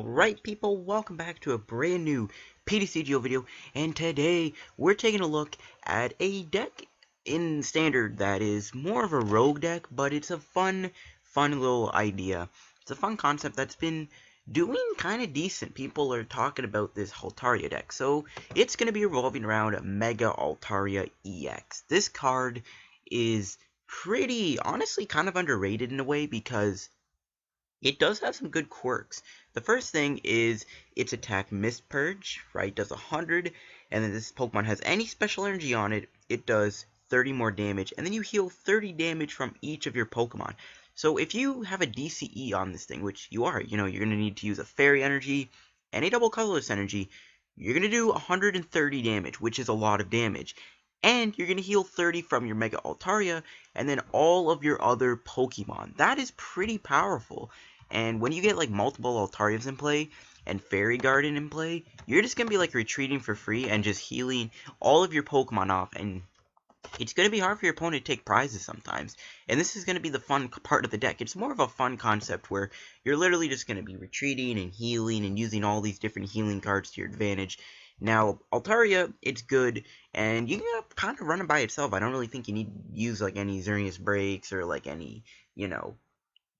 Alright people, welcome back to a brand new PTCGO video, and today we're taking a look at a deck in Standard that is more of a rogue deck, but it's a fun little idea. It's a fun concept that's been doing kind of decent. People are talking about this Altaria deck, so it's going to be revolving around Mega Altaria-EX. This card is pretty, honestly, kind of underrated in a way because it does have some good quirks. The first thing is its attack Mist Purge, right? Does 100, and then this Pokemon has any special energy on it, it does 30 more damage, and then you heal 30 damage from each of your Pokemon. So if you have a DCE on this thing, which you are, you're going to need to use a Fairy energy and a double Colorless energy, you're going to do 130 damage, which is a lot of damage. And you're going to heal 30 from your Mega Altaria, and then all of your other Pokemon. That is pretty powerful. And when you get like multiple Altarias in play, and Fairy Garden in play, you're just going to be like retreating for free, and just healing all of your Pokemon off, and it's going to be hard for your opponent to take prizes sometimes. And this is going to be the fun part of the deck. It's more of a fun concept where you're literally just going to be retreating and healing, and using all these different healing cards to your advantage. Now, Altaria, it's good, and you can kind of run it by itself. I don't really think you need to use, like, any Xerneas breaks, or, like, any,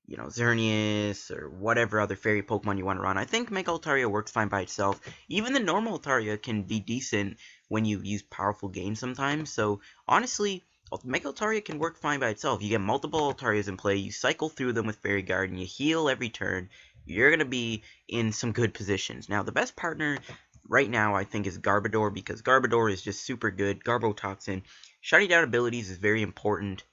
Xerneas, or whatever other fairy Pokemon you want to run. I think Mega Altaria works fine by itself. Even the normal Altaria can be decent when you use powerful games sometimes. So, honestly, Mega Altaria can work fine by itself. You get multiple Altarias in play, you cycle through them with Fairy Garden, you heal every turn, you're going to be in some good positions. Now, the best partner right now, I think, is Garbodor, because Garbodor is just super good. Garbotoxin. Shutting down abilities is very important,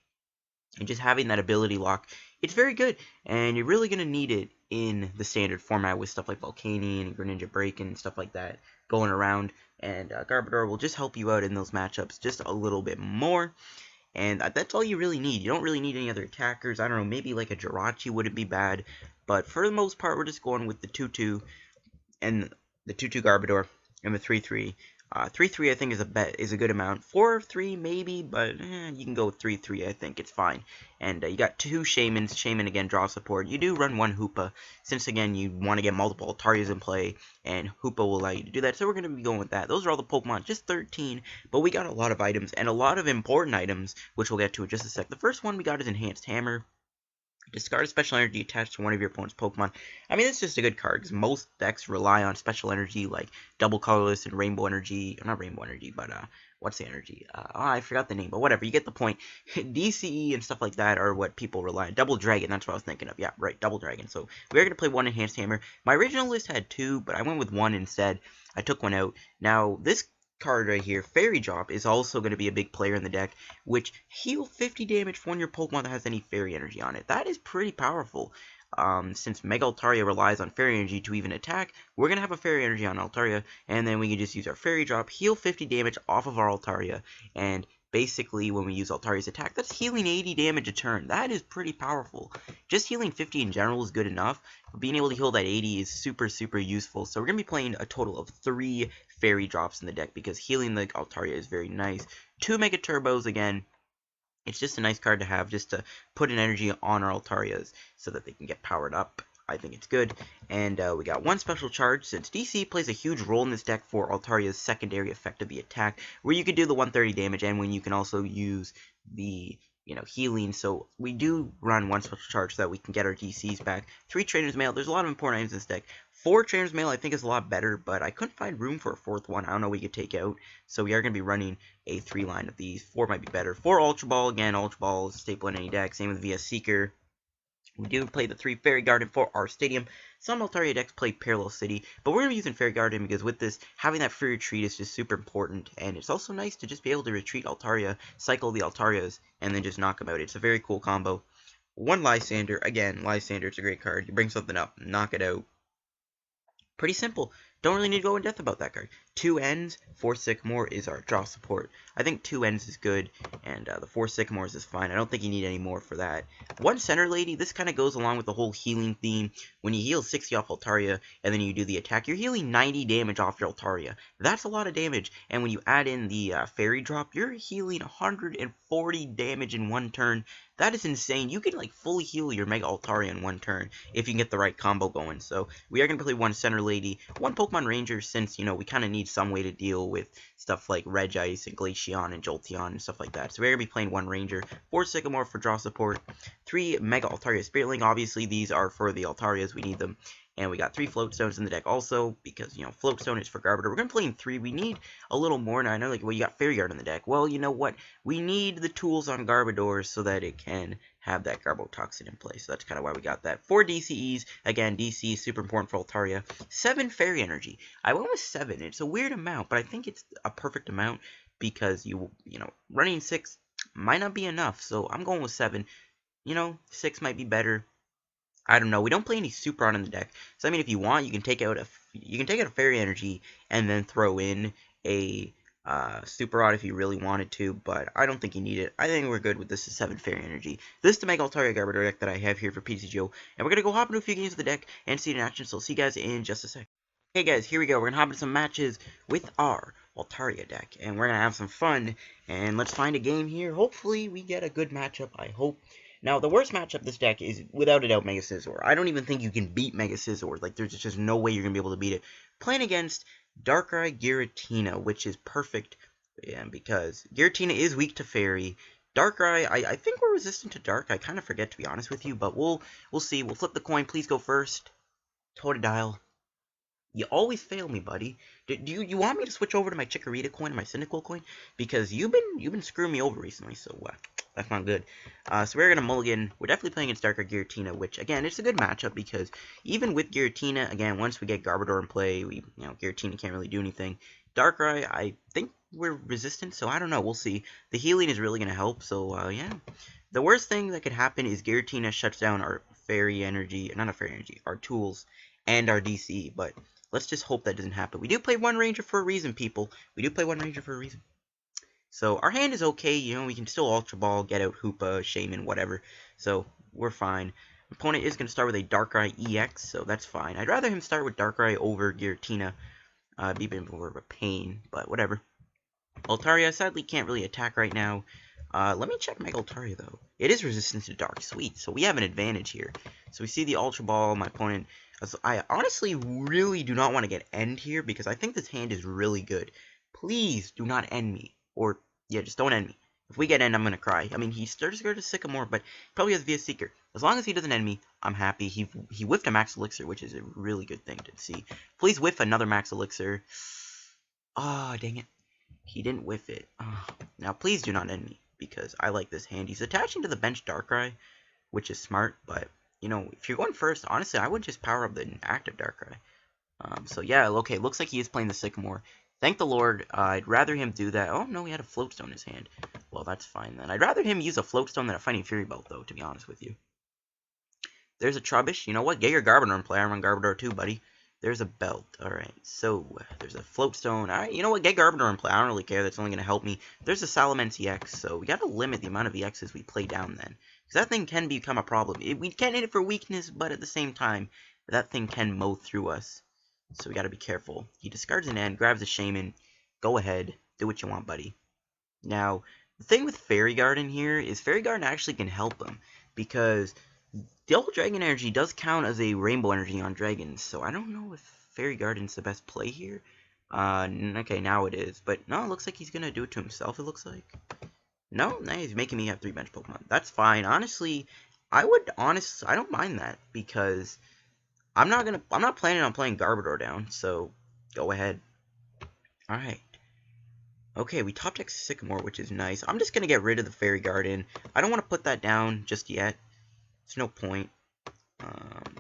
and just having that ability lock, it's very good, and you're really going to need it in the Standard format with stuff like Volcanion and Greninja Break and stuff like that going around, and Garbodor will just help you out in those matchups just a little bit more, and that's all you really need. You don't really need any other attackers. I don't know, maybe like a Jirachi wouldn't be bad, but for the most part, we're just going with the 2-2, and the 2-2 Garbodor, and the 3-3. 3-3 I think is a good amount. 4-3 maybe, but you can go with 3-3. I think it's fine. And you got two Shaymins. Shaymin again draw support. You do run one Hoopa, since again you want to get multiple Altarias in play, and Hoopa will allow you to do that. So we're going to be going with that. Those are all the Pokemon, just 13, but we got a lot of items, and a lot of important items, which we'll get to in just a sec. The first one we got is Enhanced Hammer. Discard a special energy attached to one of your opponent's Pokemon. I mean, it's just a good card, because most decks rely on special energy, like Double Colorless and Rainbow Energy. Not Rainbow Energy, but, what's the energy? I forgot the name, but whatever, you get the point. DCE and stuff like that are what people rely on. Double Dragon, that's what I was thinking of. Yeah, right, Double Dragon. So, we're going to play one Enhanced Hammer. My original list had two, but I went with one instead. I took one out. Now, this card right here, Fairy Drop, is also going to be a big player in the deck, which heal 50 damage for one of your Pokemon that has any Fairy energy on it. That is pretty powerful. Since Mega Altaria relies on Fairy energy to even attack, we're going to have a Fairy energy on Altaria, and then we can just use our Fairy Drop, heal 50 damage off of our Altaria, and basically when we use Altaria's attack, that's healing 80 damage a turn. That is pretty powerful. Just healing 50 in general is good enough, but being able to heal that 80 is super useful. So we're going to be playing a total of 3 Fairy Drops in the deck, because healing the Altaria is very nice. 2 Mega Turbos again. It's just a nice card to have, just to put an energy on our Altarias so that they can get powered up. I think it's good. And we got 1 Special Charge, since DC plays a huge role in this deck for Altaria's secondary effect of the attack, where you could do the 130 damage, and when you can also use the healing. So we do run 1 Special Charge so that we can get our DCs back. 3 Trainers Mail. There's a lot of important items in this deck. 4 Trainers Mail I think is a lot better, but I couldn't find room for a 4th one. I don't know we could take out. So we are going to be running a 3 line of these. 4 might be better. 4 Ultra Ball. Again, Ultra Ball is a staple in any deck. Same with via Seeker. We do play the 3 Fairy Garden for our Stadium. Some Altaria decks play Parallel City, but we're going to be using Fairy Garden because with this, having that free retreat is just super important, and it's also nice to just be able to retreat Altaria, cycle the Altarias, and then just knock them out. It's a very cool combo. 1 Lysandre. Again, Lysandre, it's a great card. You bring something up, knock it out. Pretty simple. Don't really need to go in depth about that card. 2 ends, 4 Sycamore is our draw support. I think 2 ends is good, and the 4 Sycamores is fine. I don't think you need any more for that. 1 Center Lady, this kind of goes along with the whole healing theme. When you heal 60 off Altaria, and then you do the attack, you're healing 90 damage off your Altaria. That's a lot of damage, and when you add in the Fairy Drop, you're healing 140 damage in 1 turn. That is insane. You can like fully heal your Mega Altaria in 1 turn if you can get the right combo going. So we are going to play 1 Center Lady, 1 Pokemon Ranger, since, you know, we kind of need some way to deal with stuff like Regice and Glaceon and Jolteon and stuff like that. So we're going to be playing 1 Ranger, 4 Sycamore for draw support, 3 Mega Altaria Spirit Link. Obviously these are for the Altarias, we need them. And we got 3 Float Stones in the deck also, because, you know, Float Stone is for Garbodor. We're going to play in 3. We need a little more. Now, I know, like, well, you got Fairy Guard in the deck. Well, you know what? We need the tools on Garbodor so that it can have that Garbotoxin in place. So that's kind of why we got that. 4 DCEs. Again, DC is super important for Altaria. 7 Fairy Energy. I went with 7. It's a weird amount, but I think it's a perfect amount because, you know, running 6 might not be enough. So I'm going with 7. You know, 6 might be better. I don't know. We don't play any Super Rod in the deck, so I mean, if you want, you can take out a Fairy Energy and then throw in a Super Rod if you really wanted to. But I don't think you need it. I think we're good with this 7 Fairy Energy. This is the Mega Altaria Garbodor deck that I have here for PTCGO, and we're gonna go hop into a few games of the deck and see it in action. So I'll see you guys in just a sec. Hey guys, here we go. We're gonna hop into some matches with our Altaria deck, and we're gonna have some fun. And let's find a game here. Hopefully, we get a good matchup. I hope. Now, the worst matchup this deck is, without a doubt, Mega Scizor. I don't even think you can beat Mega Scizor. Like, there's just no way you're going to be able to beat it. Playing against Darkrai Giratina, which is perfect, because Giratina is weak to Fairy. Darkrai, I think we're resistant to Dark. I kind of forget, to be honest with you, but we'll see. We'll flip the coin. Please go first. Totodile. You always fail me, buddy. Do you want me to switch over to my Chikorita coin and my Cyndaquil coin? Because you've been screwing me over recently, so that's not good. So we're gonna mulligan. We're definitely playing against Darkrai Giratina, which again, it's a good matchup because even with Giratina, again, once we get Garbodor in play, Giratina can't really do anything. Darkrai, I think we're resistant, so I don't know. We'll see. The healing is really gonna help. So yeah. The worst thing that could happen is Giratina shuts down our Fairy Energy, not a Fairy Energy, our tools and our DC, but let's just hope that doesn't happen. We do play 1 Ranger for a reason, people. We do play 1 Ranger for a reason. So our hand is okay. You know, we can still Ultra Ball, get out Hoopa, Shaymin, whatever. So we're fine. Opponent is going to start with a Darkrai EX, so that's fine. I'd rather him start with Darkrai over Giratina. Be a bit more of a pain, but whatever. Altaria sadly can't really attack right now. Let me check Mega Altaria, though. It is resistant to Dark. Sweet. So we have an advantage here. So we see the Ultra Ball. My opponent... I honestly really do not want to get end here because I think this hand is really good. Please do not end me. Or, yeah, just don't end me. If we get end, I'm going to cry. I mean, he starts to go to Sycamore, but he probably has via Seeker. As long as he doesn't end me, I'm happy. He whiffed a Max Elixir, which is a really good thing to see. Please whiff another Max Elixir. Ah, dang it. He didn't whiff it. Oh. Now, please do not end me because I like this hand. He's attaching to the bench Darkrai, which is smart, but... You know, if you're going first, honestly, I would just power up the active Darkrai. So yeah, okay, looks like he is playing the Sycamore. Thank the Lord. I'd rather him do that. Oh, no, he had a Float Stone in his hand. Well, that's fine then. I'd rather him use a Float Stone than a Fighting Fury Belt, though, to be honest with you. There's a Trubbish. You know what? Get your Garbodor in play. I run Garbodor too, buddy. There's a Belt. Alright, so there's a Float Stone. Alright, you know what? Get Garbodor in play. I don't really care. That's only going to help me. There's a Salamence EX, so we got to limit the amount of EXs we play down then. Because that thing can become a problem. We can't hit it for weakness, but at the same time, that thing can mow through us. So we got to be careful. He discards an end, grabs a Shaymin. Go ahead. Do what you want, buddy. Now, the thing with Fairy Garden here is Fairy Garden actually can help him. Because Double Dragon Energy does count as a Rainbow Energy on Dragons. So I don't know if Fairy Garden's the best play here. Okay, now it is. But no, it looks like he's going to do it to himself, it looks like. No, he's making me have 3 bench Pokemon. That's fine. Honestly, I don't mind that because I'm not planning on playing Garbodor down, so go ahead. Alright. Okay, we top deck Sycamore, which is nice. I'm just gonna get rid of the Fairy Garden. I don't want to put that down just yet. There's no point.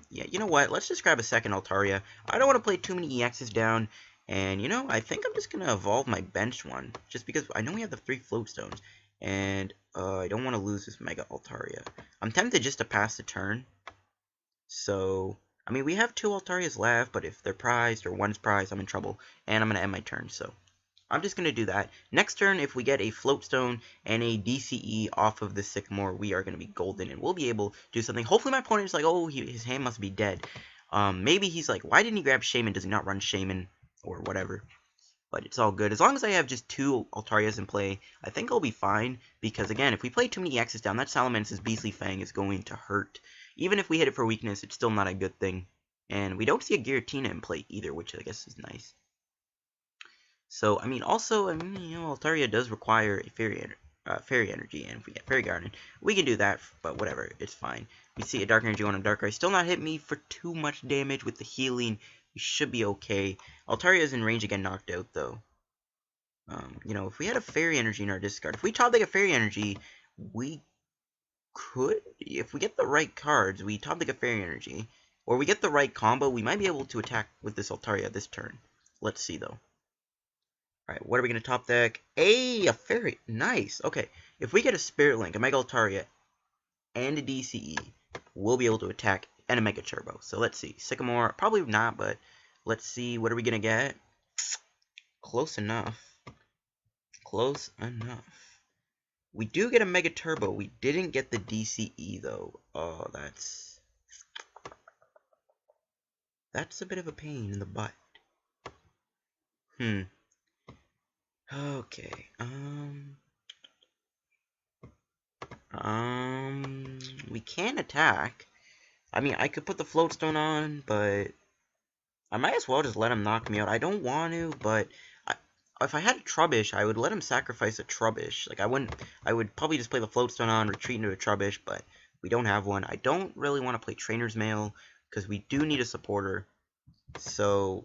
Yeah, you know what? Let's just grab a second Altaria. I don't want to play too many EXs down. And, you know, I think I'm just gonna evolve my bench one. Just because I know we have the 3 Float Stones. And I don't want to lose this Mega Altaria. I'm tempted just to pass the turn. So I mean, we have 2 Altarias left, but if they're prized or one's prized, I'm in trouble. And I'm going to end my turn, so I'm just going to do that. Next turn, if we get a Float Stone and a DCE off of the Sycamore, we are going to be golden, and we'll be able to do something. Hopefully my opponent is like, oh, his hand must be dead. Maybe he's like, why didn't he grab Shaymin? Does he not run Shaymin? Or whatever. But it's all good. As long as I have just 2 Altarias in play, I think I'll be fine. Because, again, if we play too many X's down, that Salamance's Beastly Fang is going to hurt. Even if we hit it for weakness, it's still not a good thing. And we don't see a Giratina in play either, which I guess is nice. So, I mean, also, you know, Altaria does require a Fairy Energy, and if we get Fairy Garden, we can do that, but whatever, it's fine. We see a Dark Energy on a Darkrai, still not hit me for too much damage with the healing. We should be okay. Altaria is in range to get knocked out, though. You know, if we had a Fairy Energy in our discard, if we top deck a Fairy Energy, we could, if we get the right cards, we top deck a Fairy Energy, or we get the right combo, we might be able to attack with this Altaria this turn. Let's see, though. Alright, what are we going to top deck? A Fairy. Nice. Okay, if we get a Spirit Link, a Mega Altaria, and a DCE, we'll be able to attack and a Mega Turbo. So let's see. Sycamore, probably not, but let's see. What are we going to get? Close enough. Close enough. We do get a Mega Turbo. We didn't get the DCE, though. Oh, that's a bit of a pain in the butt. Okay, we can attack. I mean, I could put the Float Stone on, but I might as well just let him knock me out. I don't want to, but if I had a Trubbish, I would let him sacrifice a Trubbish. Like, I would probably just play the Float Stone on, retreat into a Trubbish, but we don't have one. I don't really want to play Trainers Mail, because we do need a supporter. So,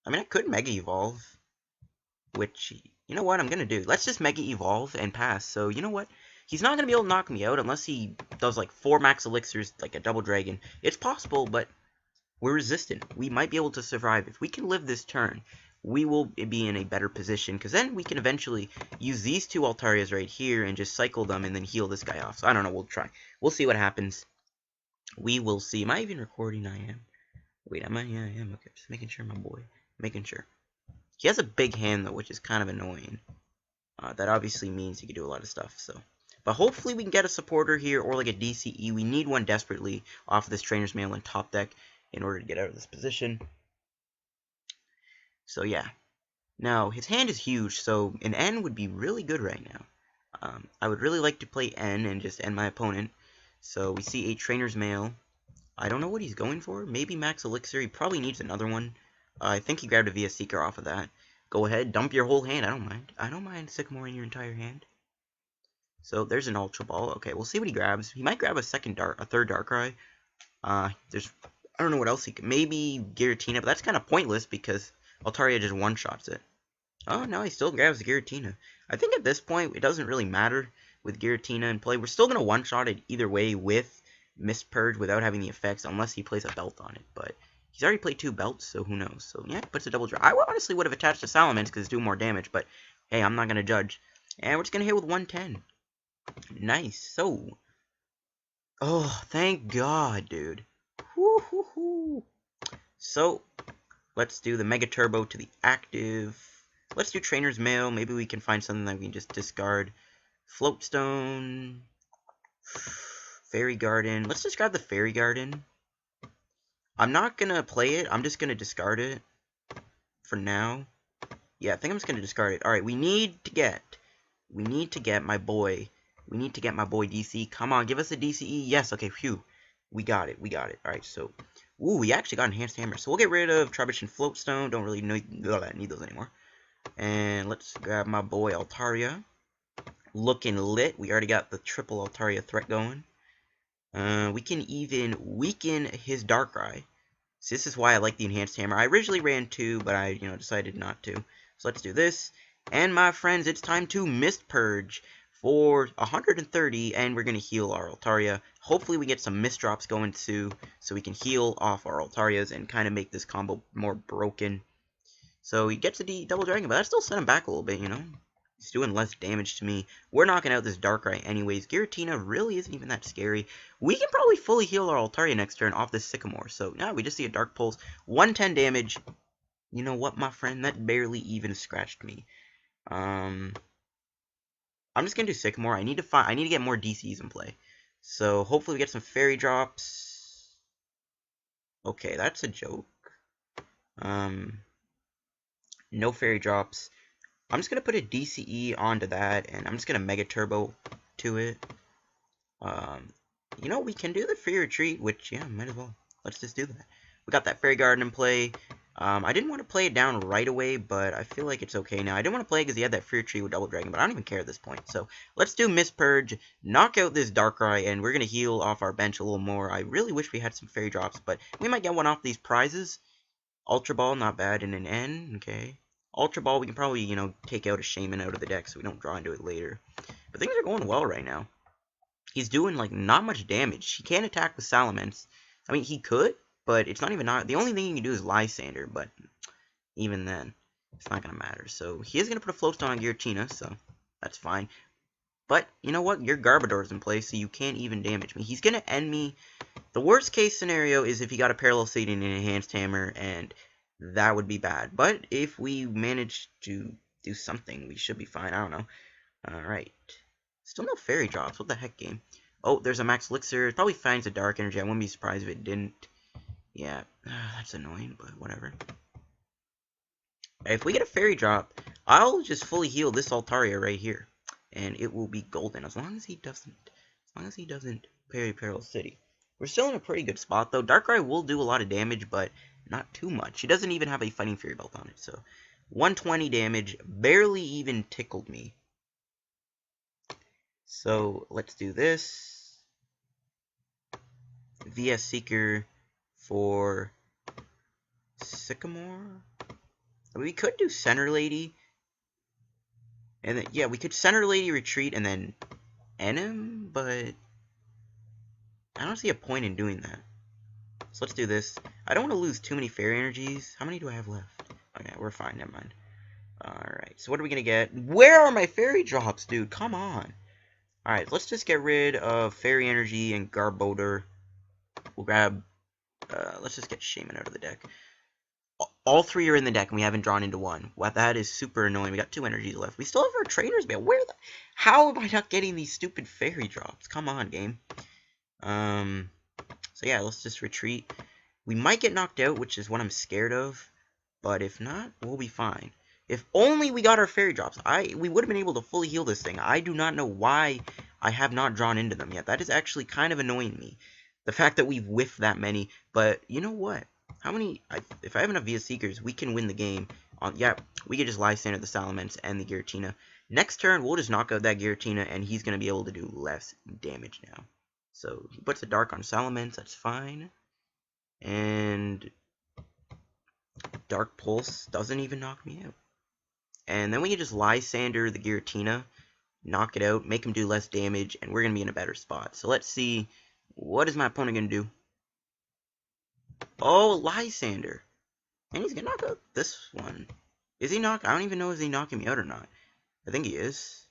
I mean, I could Mega Evolve. Which, you know what I'm going to do? Let's just Mega Evolve and pass. So, you know what? He's not going to be able to knock me out unless he does, like, 4 Max Elixirs, like a Double Dragon. It's possible, but we're resistant. We might be able to survive. If we can live this turn, we will be in a better position. Because then we can eventually use these 2 Altarias right here and just cycle them and then heal this guy off. So, I don't know. We'll try. We'll see what happens. We will see. Am I even recording? I am. Wait, am I? Yeah, I am. Okay, just making sure, my boy. Making sure. He has a big hand, though, which is kind of annoying. That obviously means he can do a lot of stuff, so. But hopefully we can get a supporter here, or like a DCE. We need one desperately off of this Trainer's Mail and top deck in order to get out of this position. So, yeah. Now, his hand is huge, so an N would be really good right now. I would really like to play N and just end my opponent. So, we see a Trainer's Mail. I don't know what he's going for. Maybe Max Elixir. He probably needs another one. I think he grabbed a VS Seeker off of that. Go ahead, dump your whole hand. I don't mind. I don't mind Sycamore in your entire hand. So there's an Ultra Ball. Okay, we'll see what he grabs. He might grab a third Darkrai. I don't know what else he could. Maybe Giratina, but that's kind of pointless because Altaria just one-shots it. Oh, no, he still grabs Giratina. I think at this point, it doesn't really matter with Giratina in play. We're still going to one-shot it either way with Mist Purge without having the effects, unless he plays a belt on it, but he's already played 2 belts, so who knows. So, yeah, puts a double draw. I honestly would have attached to Salamence because it's doing more damage, but hey, I'm not going to judge. And we're just going to hit with 110. Nice. So, oh, thank God, dude. Woo-hoo-hoo. So, let's do the Mega Turbo to the active. Let's do Trainer's Mail. Maybe we can find something that we can just discard. Float Stone. Fairy Garden. Let's just grab the Fairy Garden. I'm not going to play it. I'm just going to discard it for now. Yeah, I think I'm just going to discard it. Alright, we need to get my boy. We need to get my boy DC. Come on, give us a DCE. Yes, okay, phew. We got it. Alright, so, ooh, we actually got Enhanced Hammer. So we'll get rid of Trubbish and Float Stone. Don't really need those anymore. And let's grab my boy Altaria. Looking lit. We already got the triple Altaria threat going. We can even weaken his Darkrai. So this is why I like the Enhanced Hammer. I originally ran 2, but I, decided not to. So let's do this. And my friends, it's time to Mist Purge for 130, and we're going to heal our Altaria. Hopefully we get some Mist Drops going too, so we can heal off our Altarias and kind of make this combo more broken. So he gets a double dragon, but that still sent him back a little bit, He's doing less damage to me. We're knocking out this Darkrai anyways. Giratina really isn't even that scary. We can probably fully heal our Altaria next turn off this Sycamore. So, yeah, we just see a Dark Pulse. 110 damage. You know what, my friend? That barely even scratched me. I'm just gonna do Sycamore. I need to get more DCs in play. So, hopefully we get some Fairy Drops. Okay, that's a joke. No Fairy Drops. I'm just going to put a DCE onto that, and I'm just going to Mega Turbo to it. You know, we can do the Free Retreat, which, yeah, might as well. Let's just do that. We got that Fairy Garden in play. I didn't want to play it down right away, but I feel like it's okay now. I didn't want to play it because he had that Free Retreat with Double Dragon, but I don't even care at this point. So, let's do Mist Purge, knock out this Darkrai, and we're going to heal off our bench a little more. I really wish we had some Fairy Drops, but we might get one off these prizes. Ultra Ball, not bad, and an N, okay. Ultra Ball, we can probably, you know, take out a Shaymin out of the deck so we don't draw into it later. But things are going well right now. He's doing, like, not much damage. He can't attack with Salamence. I mean, he could, but it's not even... The only thing he can do is Lysandre, but even then, it's not going to matter. So, he is going to put a Float Stone on Giratina, so that's fine. But, you know what? Your Garbodor's in place, so you can't even damage me. He's going to end me. The worst case scenario is if he got a Parallel Seed and an Enhanced Hammer, and that would be bad. But if we manage to do something, we should be fine. I don't know. Alright. Still no Fairy Drops. What the heck, game? Oh, there's a Max Elixir. It probably finds a Dark Energy. I wouldn't be surprised if it didn't. Yeah, that's annoying, but whatever. If we get a Fairy Drop, I'll just fully heal this Altaria right here. And it will be golden as long as he doesn't parry Peril City. We're still in a pretty good spot though. Darkrai will do a lot of damage, but not too much. He doesn't even have a Fighting Fury Belt on it, so 120 damage barely even tickled me. So let's do this. VS Seeker for Sycamore. We could do Center Lady. And then, yeah, we could Center Lady retreat and then end him, but I don't see a point in doing that. So let's do this. I don't want to lose too many Fairy Energies. How many do I have left? Okay, we're fine, never mind. Alright, so what are we going to get? Where are my Fairy Drops, dude? Come on. Alright, let's just get rid of Fairy Energy and Garbodor. We'll grab, let's just get Shaymin out of the deck. All three are in the deck, and we haven't drawn into one. Wow, that is super annoying. We got 2 energies left. We still have our Trainers Mail. How am I not getting these stupid Fairy Drops? Come on, game. So yeah, let's just retreat. We might get knocked out, which is what I'm scared of. But if not, we'll be fine. If only we got our Fairy Drops. We would have been able to fully heal this thing. I do not know why I have not drawn into them yet. That is actually kind of annoying me. The fact that we've whiffed that many. But you know what? How many... if I have enough VS Seekers, we can win the game. Yeah, we could just Lysandre the Salamence and the Giratina. Next turn, we'll just knock out that Giratina, and he's going to be able to do less damage now. So, he puts a Dark on Salamence, that's fine. And Dark Pulse doesn't even knock me out. And then we can just Lysandre the Giratina, knock it out, make him do less damage, and we're going to be in a better spot. So let's see, what is my opponent going to do? Oh, Lysandre. And he's going to knock out this one. Is he knock? I don't even know if he's knocking me out or not. I think he is.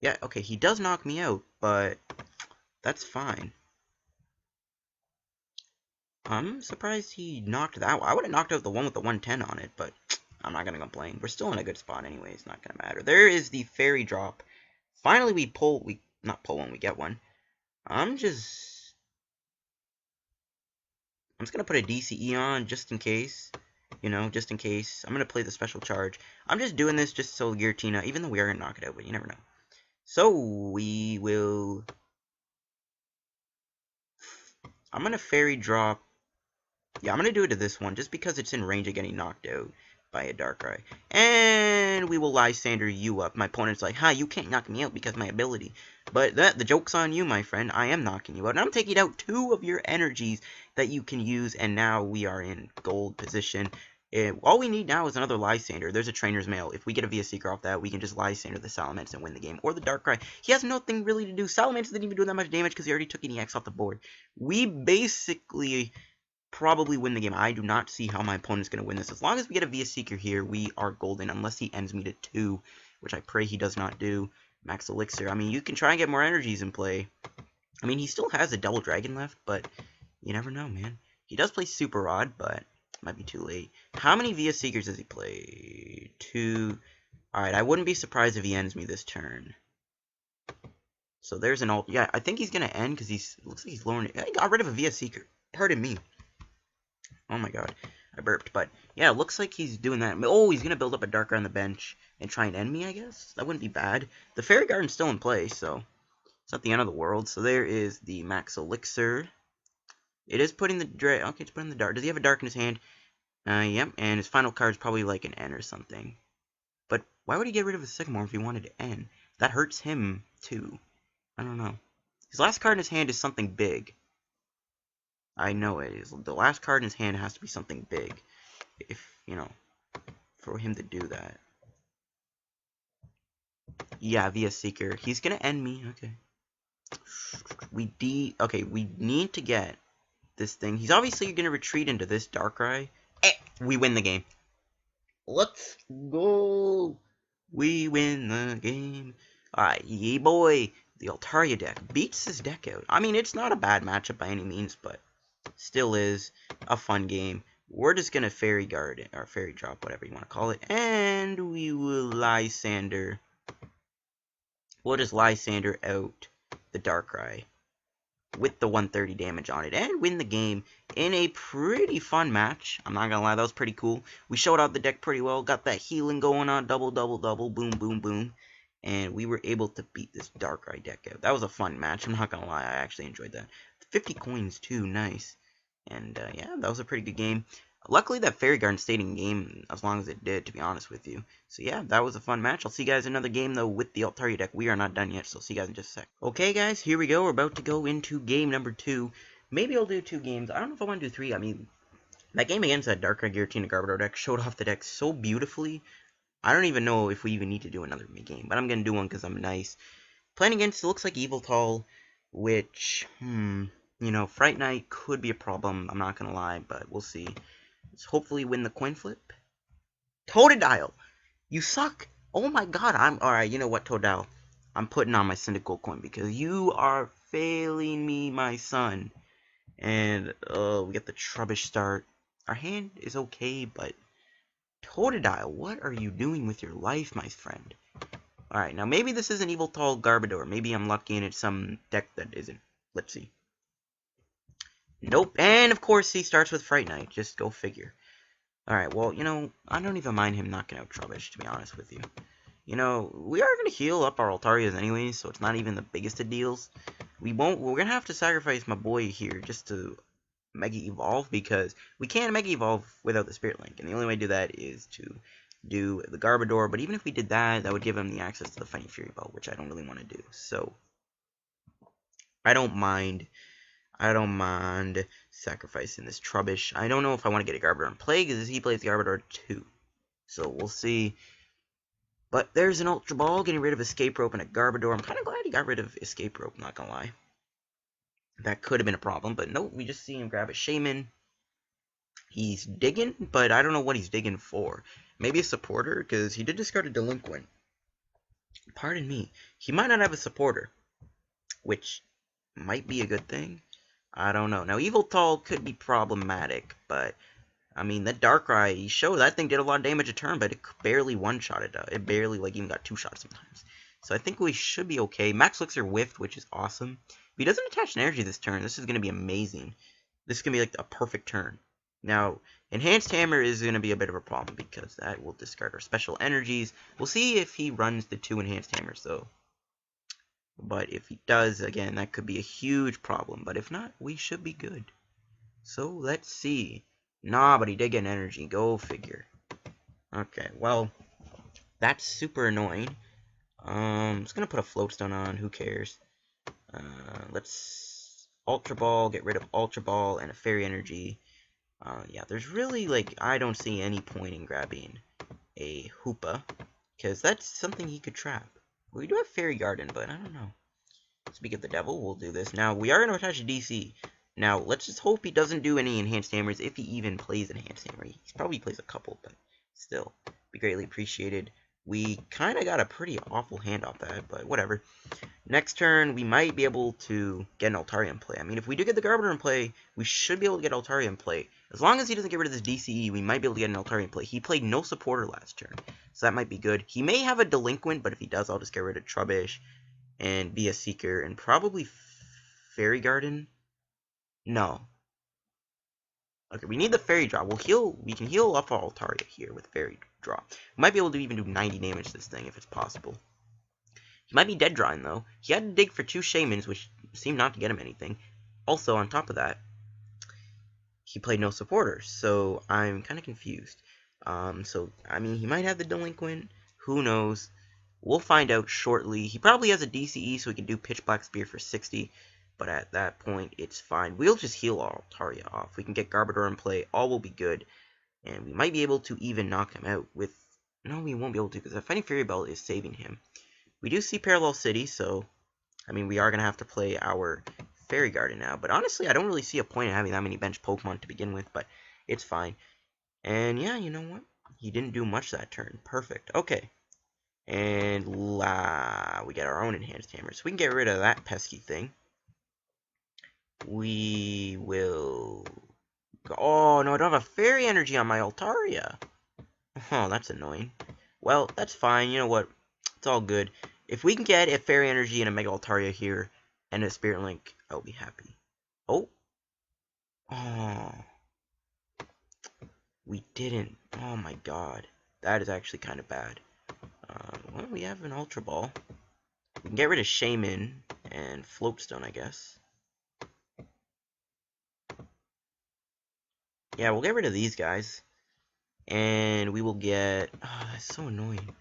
Yeah, okay, he does knock me out, but that's fine. I'm surprised he knocked that one. I would have knocked out the one with the 110 on it, but I'm not going to complain. We're still in a good spot anyway. It's not going to matter. There is the Fairy Drop. Finally, we not pull one, we get one. I'm just going to put a DCE on just in case. You know, just in case. I'm going to play the Special Charge. I'm just doing this just so Giratina, even though we are going to knock it out, but you never know. So, we will... I'm going to Fairy Drop. Yeah, I'm going to do it to this one, just because it's in range of getting knocked out by a Darkrai. And we will Lysandre you up. My opponent's like, you can't knock me out because of my ability. But the joke's on you, my friend. I am knocking you out. And I'm taking out 2 of your energies that you can use. And now we are in gold position. All we need now is another Lysandre. There's a Trainer's Mail. If we get a VS Seeker off that, we can just Lysandre the Salamence and win the game. Or the Darkrai. He has nothing really to do. Salamence didn't even do that much damage because he already took an EX off the board. We basically probably win the game. I do not see how my opponent's going to win this. As long as we get a VS Seeker here, we are golden. Unless he ends me to 2, which I pray he does not do. Max Elixir. I mean, you can try and get more energies in play. I mean, he still has a Double Dragon left, but you never know, man. He does play Super Rod, but it might be too late. How many VS Seekers does he play? 2. Alright, I wouldn't be surprised if he ends me this turn. So there's an ult. Yeah, I think he's going to end because looks like he's lowering it. He got rid of a VS Seeker. Pardon me. Oh my god. I burped. But yeah, it looks like he's doing that. Oh, he's going to build up a Darkrai on the bench and try and end me, I guess. That wouldn't be bad. The Fairy Garden's still in play, so it's not the end of the world. So there is the Max Elixir. It is putting the okay, it's putting the Dark. Does he have a Dark in his hand? Yep, and his final card is probably like an N or something. But why would he get rid of a Sycamore if he wanted to N? That hurts him, too. I don't know. His last card in his hand is something big. I know it is. The last card in his hand has to be something big. If, you know, for him to do that. Yeah, VS Seeker. He's gonna end me. Okay. Okay, we need to get this thing. He's obviously gonna retreat into this Darkrai. We win the game. Let's go. We win the game. Alright, yay boy. The Altaria deck beats this deck out. I mean, it's not a bad matchup by any means, but still is a fun game. We're just gonna Fairy Guard, or Fairy Drop, whatever you want to call it, and we will Lysandre. We'll just Lysandre out the Darkrai with the 130 damage on it and win the game in a pretty fun match. I'm not gonna lie, that was pretty cool. We showed out the deck pretty well, got that healing going on, double, double, double, boom, boom, boom. And we were able to beat this Darkrai deck out. That was a fun match, I'm not gonna lie, I actually enjoyed that. 50 coins too, nice. And yeah, that was a pretty good game. Luckily that Fairy Garden stayed in game as long as it did, to be honest with you. So yeah, that was a fun match. I'll see you guys in another game though with the Altaria deck. We are not done yet, so I'll see you guys in just a sec. Okay guys, here we go. We're about to go into game number 2. Maybe I'll do 2 games. I don't know if I want to do 3. I mean, that game against that Darkrai Giratina Garbodor deck showed off the deck so beautifully. I don't even know if we even need to do another game, but I'm going to do one because I'm nice. Playing against, it looks like Yveltal, which, you know, Fright Knight could be a problem. I'm not going to lie, but we'll see. Let's hopefully win the coin flip. Totodile! You suck! Oh my god, alright, you know what, Totodile? I'm putting on my Syndical coin because you are failing me, my son. And, we get the Trubbish start. Our hand is okay, but Totodile, what are you doing with your life, my friend? Alright, now maybe this is an Yveltal Garbodor. Maybe I'm lucky and it's some deck that isn't. Let's see. Nope, and of course he starts with Fright Knight. Just go figure. Alright, well, you know, I don't even mind him knocking out Trubbish, to be honest with you. You know, we are going to heal up our Altarias anyways, so it's not even the biggest of deals. We're going to have to sacrifice my boy here just to Mega Evolve, because we can't Mega Evolve without the Spirit Link, and the only way to do that is to do the Garbodor, but even if we did that, that would give him the access to the Fighting Fury Belt, which I don't really want to do, so I don't mind sacrificing this Trubbish. I don't know if I want to get a Garbodor in play, because he plays Garbodor too. So we'll see. But there's an Ultra Ball, getting rid of Escape Rope and a Garbodor. I'm kind of glad he got rid of Escape Rope, not gonna lie. That could have been a problem, but nope, we just see him grab a Shaymin. He's digging, but I don't know what he's digging for. Maybe a supporter, because he did discard a Delinquent. Pardon me. He might not have a supporter, which might be a good thing. I don't know. Now, Yveltal could be problematic, but, I mean, that Darkrai, he showed that thing did a lot of damage a turn, but it barely one-shotted. It barely, like, even got 2 shots sometimes. So I think we should be okay. Max Elixir whiffed, which is awesome. If he doesn't attach an energy this turn, this is going to be amazing. This is going to be, like, a perfect turn. Now, Enhanced Hammer is going to be a bit of a problem, because that will discard our special energies. We'll see if he runs the 2 Enhanced Hammers, though. But if he does, again, that could be a huge problem. But if not, we should be good. So, let's see. Nah, but he did get an energy. Go figure. Okay, well, that's super annoying. I'm just going to put a Float Stone on. Who cares? Let's Ultra Ball, get rid of Ultra Ball, and a Fairy Energy. Yeah, there's really, like, I don't see any point in grabbing a Hoopa, because that's something he could trap. We do have Fairy Garden, but I don't know. Speak of the devil, we'll do this. Now, we are going to attach a DC. Now, let's just hope he doesn't do any Enhanced Hammers, if he even plays Enhanced Hammer. He probably plays a couple, but still, be greatly appreciated. We kind of got a pretty awful hand off that, but whatever. Next turn, we might be able to get an Altaria in play. I mean, if we do get the Garbodor in play, we should be able to get Altaria in play. As long as he doesn't get rid of this DCE, we might be able to get an Altaria in play. He played no supporter last turn, so that might be good. He may have a Delinquent, but if he does, I'll just get rid of Trubbish and be a Seeker and probably Fairy Garden. No. Okay, we need the Fairy Drop. We'll heal. We can heal off our Altaria here with Fairy Drop. We might be able to even do 90 damage to this thing if it's possible. He might be dead drawing though. He had to dig for 2 Shaymins, which seemed not to get him anything. Also, on top of that, he played no supporters, so I'm kind of confused. So, I mean, he might have the Delinquent. Who knows? We'll find out shortly. He probably has a DCE, so he can do Pitch Black Spear for 60. But at that point, it's fine. We'll just heal Altaria off. We can get Garbodor in play. All will be good. And we might be able to even knock him out with... No, we won't be able to, because the Fighting Fury Belt is saving him. We do see Parallel City, so... I mean, we are going to have to play our Fairy Garden now. But honestly, I don't really see a point in having that many bench Pokemon to begin with, but it's fine. And yeah, you know what? He didn't do much that turn. Perfect. Okay. And we get our own Enhanced Hammer, so we can get rid of that pesky thing. We will... Oh, no, I don't have a Fairy Energy on my Altaria. Oh, that's annoying. Well, that's fine. You know what? It's all good. If we can get a Fairy Energy and a Mega Altaria here, and a Spirit Link, I'll be happy. Oh. Oh. We didn't. Oh my god. That is actually kind of bad. Well, we have an Ultra Ball. We can get rid of Shaymin and Float Stone, I guess. Yeah, we'll get rid of these guys. And we will get... Oh, that's so annoying.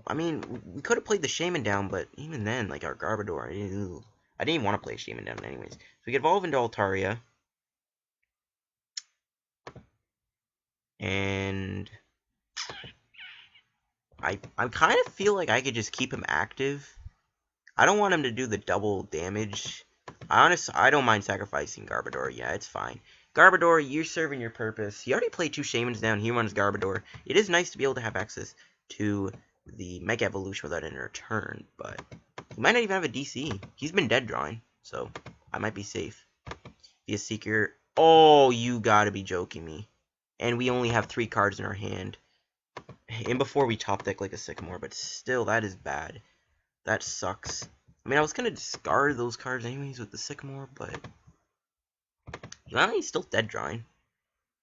I mean, we could have played the Shaymin down, but even then, like, our Garbodor... Ew. I didn't even want to play Shaymin down anyways. So we can evolve into Altaria. And... I kind of feel like I could just keep him active. I don't want him to do the double damage. I don't mind sacrificing Garbodor. Yeah, it's fine. Garbodor, you're serving your purpose. He already played 2 Shaymins down. He runs Garbodor. It is nice to be able to have access to the Mega Evolution without any return, but he might not even have a DC. He's been dead drawing, so I might be safe. Be a Seeker. Oh, you gotta be joking me. And we only have 3 cards in our hand. And before we top deck like a Sycamore, but still, that is bad. That sucks. I mean, I was gonna discard those cards anyways with the Sycamore, but... Well, he's still dead drawing.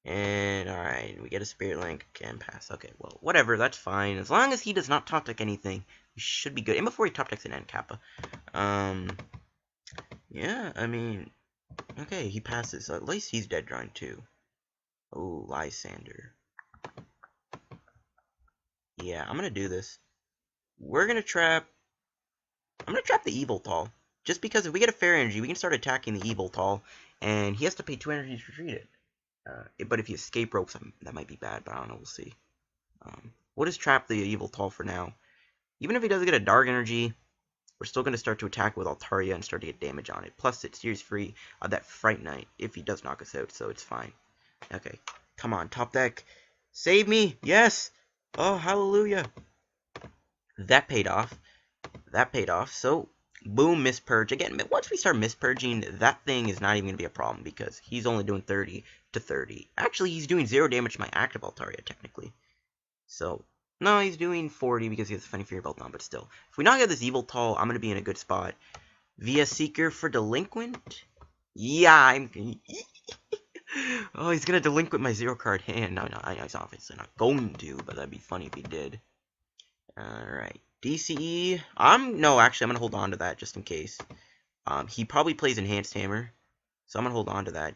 And, alright, we get a Spirit Link and pass. Okay, well, whatever, that's fine. As long as he does not top deck anything, we should be good. And before he top decks an N Kappa. Yeah, I mean... Okay, he passes. So at least he's dead drawing too. Oh, Lysandre. Yeah, I'm gonna do this. We're gonna trap... I'm gonna trap the Yveltal. Just because if we get a Fairy Energy, we can start attacking the Yveltal. And he has to pay 2 energies to treat it. But if he escape ropes, that might be bad, but I don't know, we'll see. We'll just trap the Yveltal for now. Even if he doesn't get a Dark Energy, we're still going to start to attack with Altaria and start to get damage on it. Plus, it's series free of that Fright Knight if he does knock us out, so it's fine. Okay, come on, top deck. Save me! Yes! Oh, hallelujah! That paid off. That paid off, so... Boom, Mispurge. Again, once we start Mispurging, that thing is not even going to be a problem because he's only doing 30 to 30. Actually, he's doing 0 damage to my active Altaria, technically. So, no, he's doing 40 because he has the Fighting Fury Belt on, but still. If we knock out this Yveltal, I'm going to be in a good spot. Via Seeker for Delinquent? Yeah, oh, he's going to Delinquent my 0-card hand. No, he's obviously not going to, but that'd be funny if he did. Alright. DCE, no, actually, I'm going to hold on to that just in case. He probably plays Enhanced Hammer, so I'm going to hold on to that.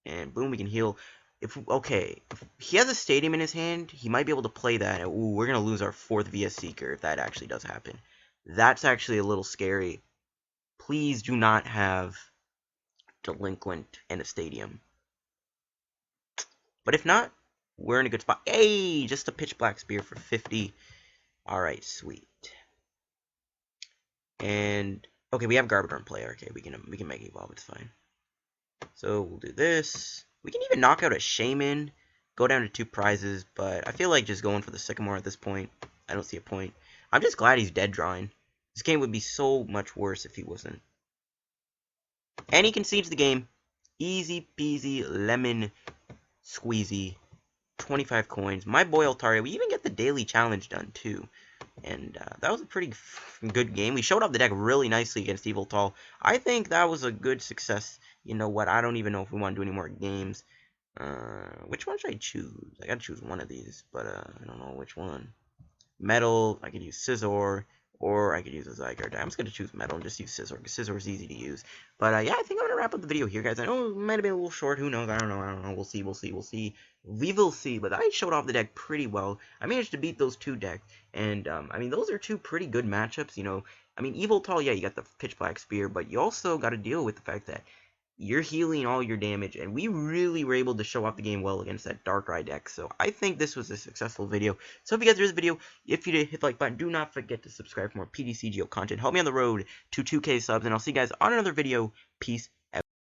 And boom, we can heal. If he has a Stadium in his hand, he might be able to play that. Ooh, we're going to lose our 4th via Seeker if that actually does happen. That's actually a little scary. Please do not have Delinquent and a Stadium. But if not, we're in a good spot. Hey, just a Pitch Black Spear for 50. Alright, sweet. And okay, we have Garbodor in play. Okay, we can make evolve. It's fine. So we'll do this. We can even knock out a Shaymin, go down to 2 prizes, but I feel like just going for the Sycamore at this point. I don't see a point. I'm just glad he's dead drawing. This game would be so much worse if he wasn't. And he concedes the game. Easy peasy lemon squeezy. 25 coins. My boy Altaria, we even get the daily challenge done too. And that was a pretty good game. We showed off the deck really nicely against Yveltal. I think that was a good success. You know what? I don't even know if we want to do any more games. Which one should I choose? I gotta choose one of these, but I don't know which one. Metal, I could use Scizor, or I could use a Zygarde. I'm just gonna choose Metal and just use Scizor, because Scizor is easy to use. But yeah, I think I'm gonna wrap up the video here, guys. I know it might have been a little short. Who knows? I don't know. We'll see. We will see. But I showed off the deck pretty well. I managed to beat those two decks, and I mean, those are two pretty good matchups. You know, I mean, Yveltal, yeah, you got the Pitch Black Spear, but you also got to deal with the fact that you're healing all your damage, and we really were able to show off the game well against that Darkrai deck. So I think this was a successful video. So if you guys enjoyed this video, if you did, hit the like button. Do not forget to subscribe for more PTCGO content. Help me on the road to 2K subs, and I'll see you guys on another video. Peace.